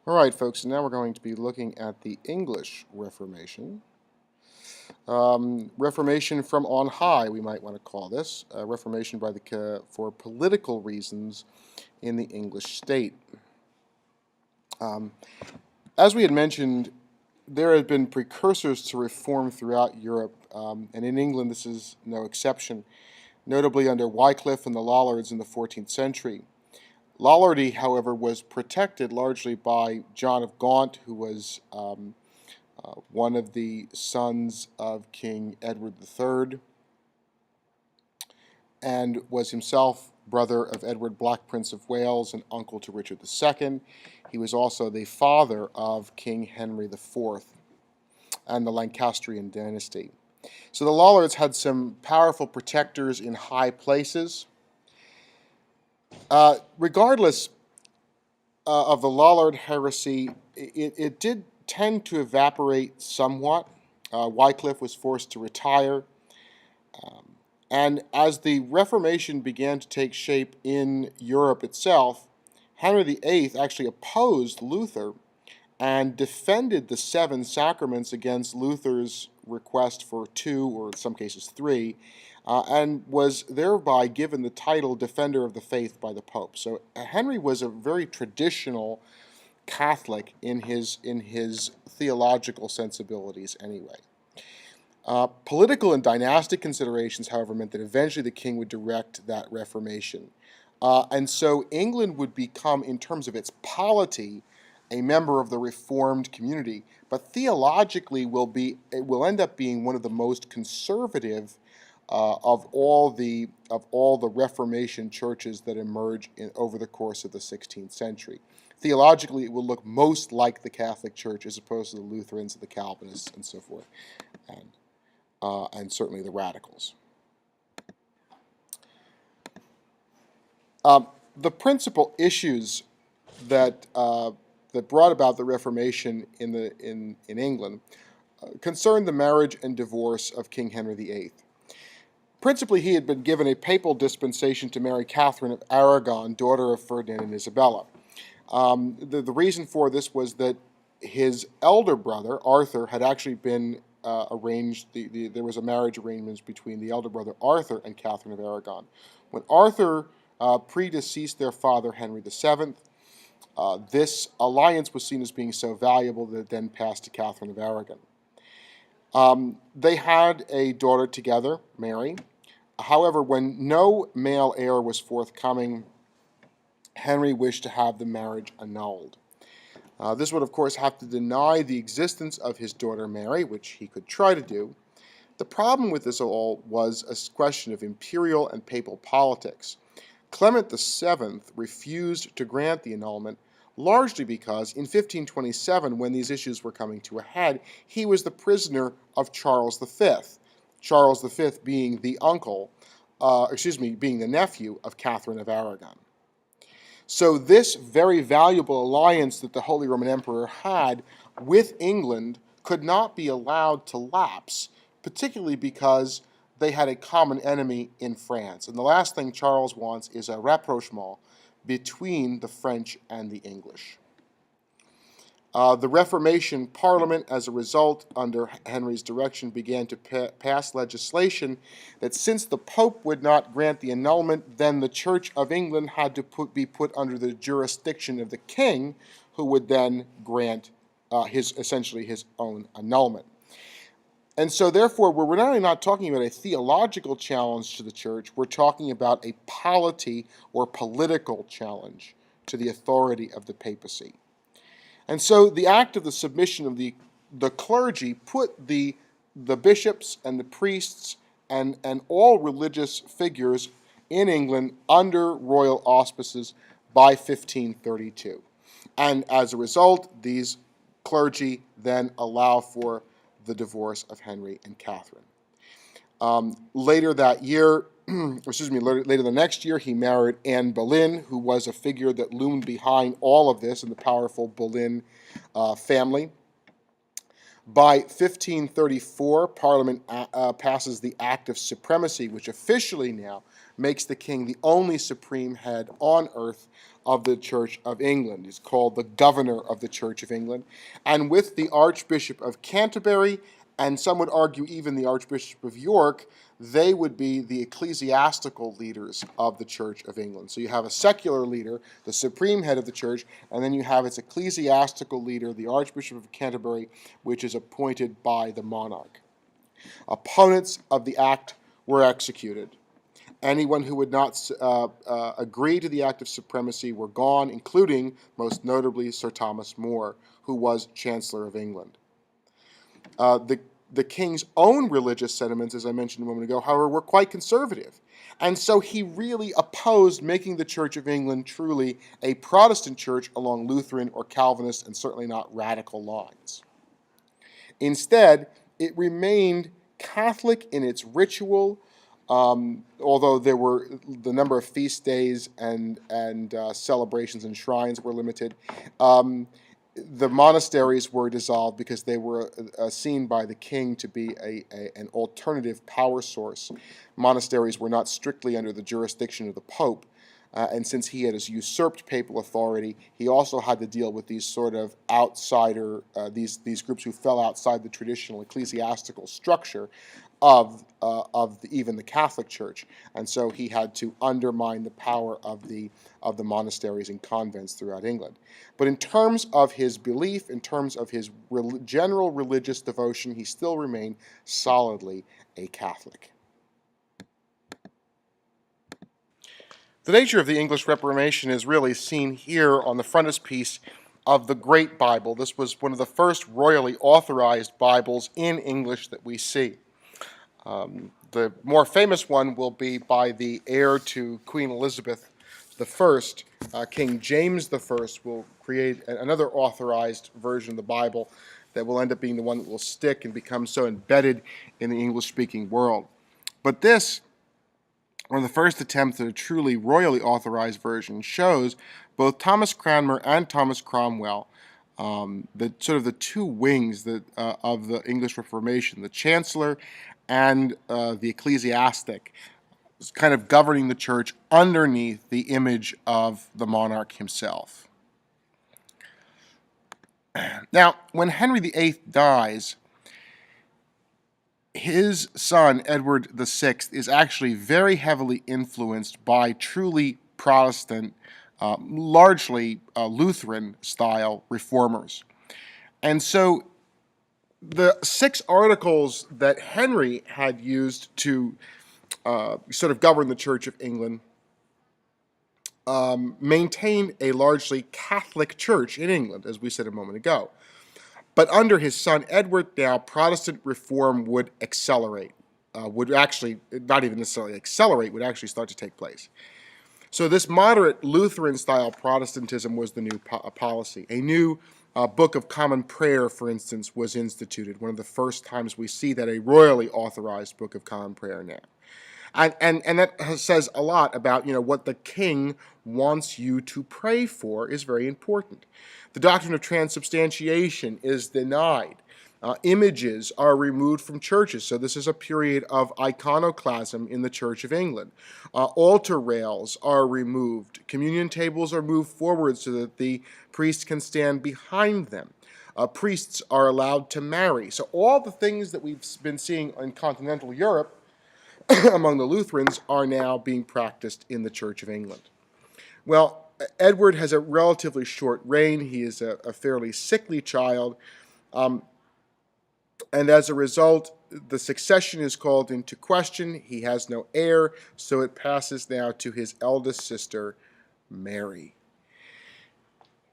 All right, folks, now we're going to be looking at the English Reformation. Reformation from on high, we might want to call this. Reformation for political reasons in the English state. Um, as we had mentioned, there had been precursors to reform throughout Europe, and in England this is no exception, notably under Wycliffe and the Lollards in the 14th century. Lollardy, however, was protected largely by John of Gaunt, who was one of the sons of King Edward III, and was himself brother of Edward, Black Prince of Wales, and uncle to Richard II. He was also the father of King Henry IV and the Lancastrian dynasty. So the Lollards had some powerful protectors in high places. Regardless of the Lollard heresy, it did tend to evaporate somewhat. Wycliffe was forced to retire. And as the Reformation began to take shape in Europe itself, Henry VIII actually opposed Luther and defended the seven sacraments against Luther's request for two, or in some cases three, and was thereby given the title Defender of the Faith by the Pope. So Henry was a very traditional Catholic in his theological sensibilities anyway. Political and dynastic considerations, however, meant that eventually the king would direct that reformation. And so England would become, in terms of its polity, a member of the Reformed community, but theologically it will end up being one of the most conservative of all the Reformation churches that emerge over the course of the 16th century. Theologically, it will look most like the Catholic Church as opposed to the Lutherans, the Calvinists, and so forth, and certainly the radicals. The principal issues that brought about the Reformation in England concerned the marriage and divorce of King Henry VIII. Principally, he had been given a papal dispensation to marry Catherine of Aragon, daughter of Ferdinand and Isabella. The reason for this was that his elder brother, Arthur, had actually been arranged. There was a marriage arrangement between the elder brother Arthur and Catherine of Aragon. When Arthur predeceased their father, Henry VII, this alliance was seen as being so valuable that it then passed to Catherine of Aragon. They had a daughter together, Mary. However, when no male heir was forthcoming, Henry wished to have the marriage annulled. This would, of course, have to deny the existence of his daughter Mary, which he could try to do. The problem with this all was a question of imperial and papal politics. Clement VII refused to grant the annulment, largely because in 1527, when these issues were coming to a head, he was the prisoner of Charles V. Charles V being the being the nephew of Catherine of Aragon. So this very valuable alliance that the Holy Roman Emperor had with England could not be allowed to lapse, particularly because they had a common enemy in France. And the last thing Charles wants is a rapprochement between the French and the English. The Reformation Parliament, as a result, under Henry's direction, began to pass legislation that since the Pope would not grant the annulment, then the Church of England had to be put under the jurisdiction of the king, who would then grant essentially his own annulment. And so, therefore, we're not only not talking about a theological challenge to the church, we're talking about a polity or political challenge to the authority of the papacy. And so the act of the submission of the clergy put the bishops and the priests and all religious figures in England under royal auspices by 1532. And as a result, these clergy then allow for the divorce of Henry and Catherine. Later that year, later the next year, he married Anne Boleyn, who was a figure that loomed behind all of this in the powerful Boleyn family. By 1534, Parliament passes the Act of Supremacy, which officially now makes the king the only supreme head on earth of the Church of England. He's called the governor of the Church of England. And with the Archbishop of Canterbury, and some would argue even the Archbishop of York, they would be the ecclesiastical leaders of the Church of England. So you have a secular leader, the supreme head of the church, and then you have its ecclesiastical leader, the Archbishop of Canterbury, which is appointed by the monarch. Opponents of the act were executed. Anyone who would not agree to the act of supremacy were gone, including, most notably, Sir Thomas More, who was Chancellor of England. The king's own religious sentiments, as I mentioned a moment ago, however, were quite conservative. And so he really opposed making the Church of England truly a Protestant church along Lutheran or Calvinist and certainly not radical lines. Instead, it remained Catholic in its ritual, although there were the number of feast days and celebrations and shrines were limited. The monasteries were dissolved because they were seen by the king to be an alternative power source. Monasteries were not strictly under the jurisdiction of the Pope, and since he had usurped papal authority, he also had to deal with these sort of outsider, these groups who fell outside the traditional ecclesiastical structure of even the Catholic Church, and so he had to undermine the power of the monasteries and convents throughout England. But in terms of his belief, in terms of his general religious devotion, he still remained solidly a Catholic. The nature of the English Reformation is really seen here on the frontispiece of the Great Bible. This was one of the first royally authorized Bibles in English that we see. The more famous one will be by the heir to Queen Elizabeth I. King James I will create another authorized version of the Bible that will end up being the one that will stick and become so embedded in the English-speaking world. But this, one of the first attempts at a truly royally authorized version, shows both Thomas Cranmer and Thomas Cromwell, the two wings of the English Reformation, the Chancellor and the ecclesiastic, kind of governing the church underneath the image of the monarch himself. Now, when Henry VIII dies, his son, Edward VI, is actually very heavily influenced by truly Protestant, largely Lutheran-style reformers. And so the 6 articles that Henry had used to sort of govern the Church of England maintained a largely Catholic church in England, as we said a moment ago. But under his son Edward now, Protestant reform would accelerate, would actually, not even necessarily accelerate, would actually start to take place. So this moderate Lutheran-style Protestantism was the new policy. A new Book of Common Prayer, for instance, was instituted, one of the first times we see that a royally authorized Book of Common Prayer now. And that says a lot about, what the king wants you to pray for is very important. The doctrine of transubstantiation is denied. Images are removed from churches, so this is a period of iconoclasm in the Church of England. Altar rails are removed. Communion tables are moved forward so that the priest can stand behind them. Priests are allowed to marry. So all the things that we've been seeing in continental Europe among the Lutherans are now being practiced in the Church of England. Well, Edward has a relatively short reign. He is a fairly sickly child. And as a result, the succession is called into question. He has no heir, so it passes now to his eldest sister, Mary.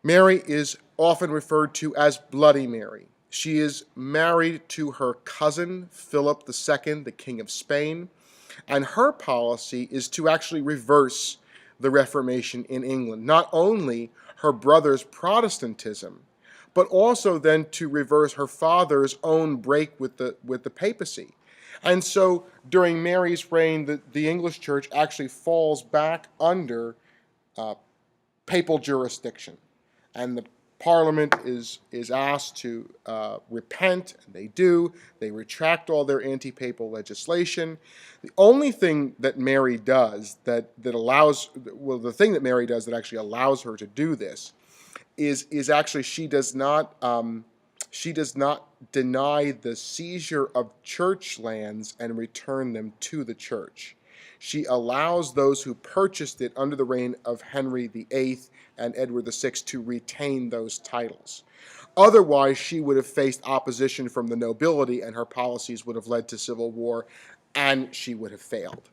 Mary is often referred to as Bloody Mary. She is married to her cousin, Philip II, the King of Spain, and her policy is to actually reverse the Reformation in England. Not only her brother's Protestantism, but also then to reverse her father's own break with the papacy. And so during Mary's reign, the English church actually falls back under papal jurisdiction. And the Parliament is asked to repent, and they do. They retract all their anti-papal legislation. The only thing that Mary does that allows, well, the thing that Mary does that actually allows her to do this is actually she does not deny the seizure of church lands and return them to the church. She allows those who purchased it under the reign of Henry VIII and Edward VI to retain those titles. Otherwise, she would have faced opposition from the nobility, and her policies would have led to civil war, and she would have failed.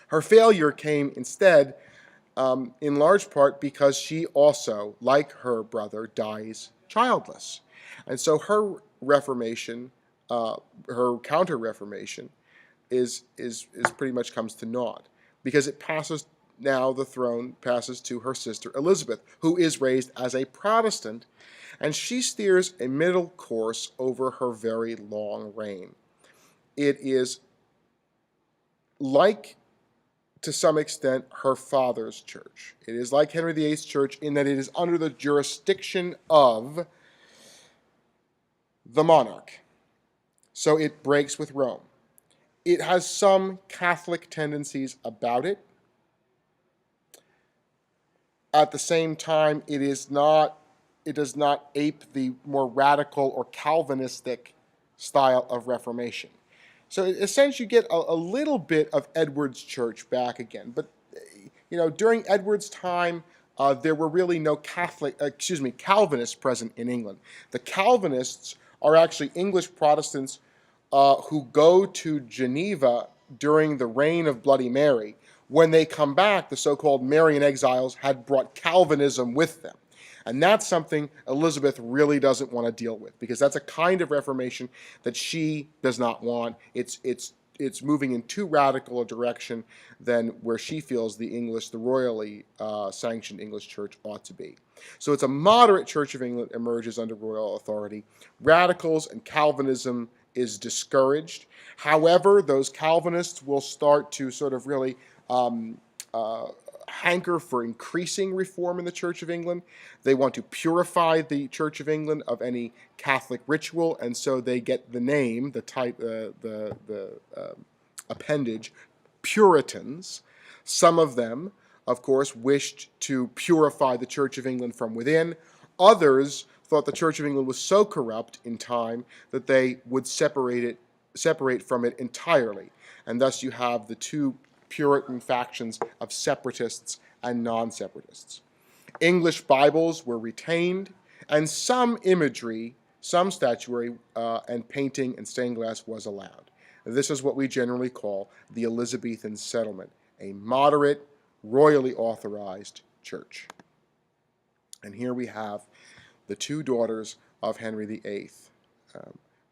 Her failure came instead, in large part, because she also, like her brother, dies childless. And so her Reformation, her counter-Reformation, is pretty much comes to naught, because it passes, now the throne passes to her sister Elizabeth, who is raised as a Protestant, and she steers a middle course over her very long reign. It is like, to some extent, her father's church. It is like Henry VIII's church in that it is under the jurisdiction of the monarch. So it breaks with Rome. It has some Catholic tendencies about it. At the same time, it does not ape the more radical or Calvinistic style of Reformation. So essentially you get a little bit of Edward's church back again. But during Edward's time, there were really no Calvinists present in England. The Calvinists are actually English Protestants who go to Geneva during the reign of Bloody Mary. When they come back, the so-called Marian exiles had brought Calvinism with them. And that's something Elizabeth really doesn't want to deal with, because that's a kind of Reformation that she does not want. It's moving in too radical a direction than where she feels the royally sanctioned English church ought to be. So it's a moderate Church of England emerges under royal authority. Radicals and Calvinism is discouraged. However, those Calvinists will start to sort of really hanker for increasing reform in the Church of England. They want to purify the Church of England of any Catholic ritual, and so they get the name, the appendage, Puritans. Some of them, of course, wished to purify the Church of England from within. Others thought the Church of England was so corrupt in time that they would separate from it entirely. And thus you have the two Puritan factions of separatists and non-separatists. English Bibles were retained, and some imagery, some statuary and painting and stained glass was allowed. This is what we generally call the Elizabethan settlement, a moderate, royally authorized church. And here we have the two daughters of Henry VIII.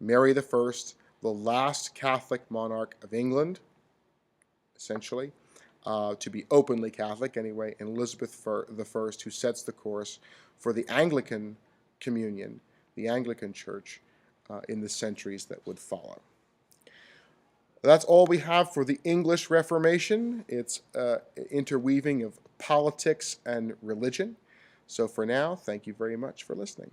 Mary I, the last Catholic monarch of England, essentially, to be openly Catholic anyway, and Elizabeth I, who sets the course for the Anglican communion, the Anglican Church, in the centuries that would follow. That's all we have for the English Reformation. It's interweaving of politics and religion. So for now, thank you very much for listening.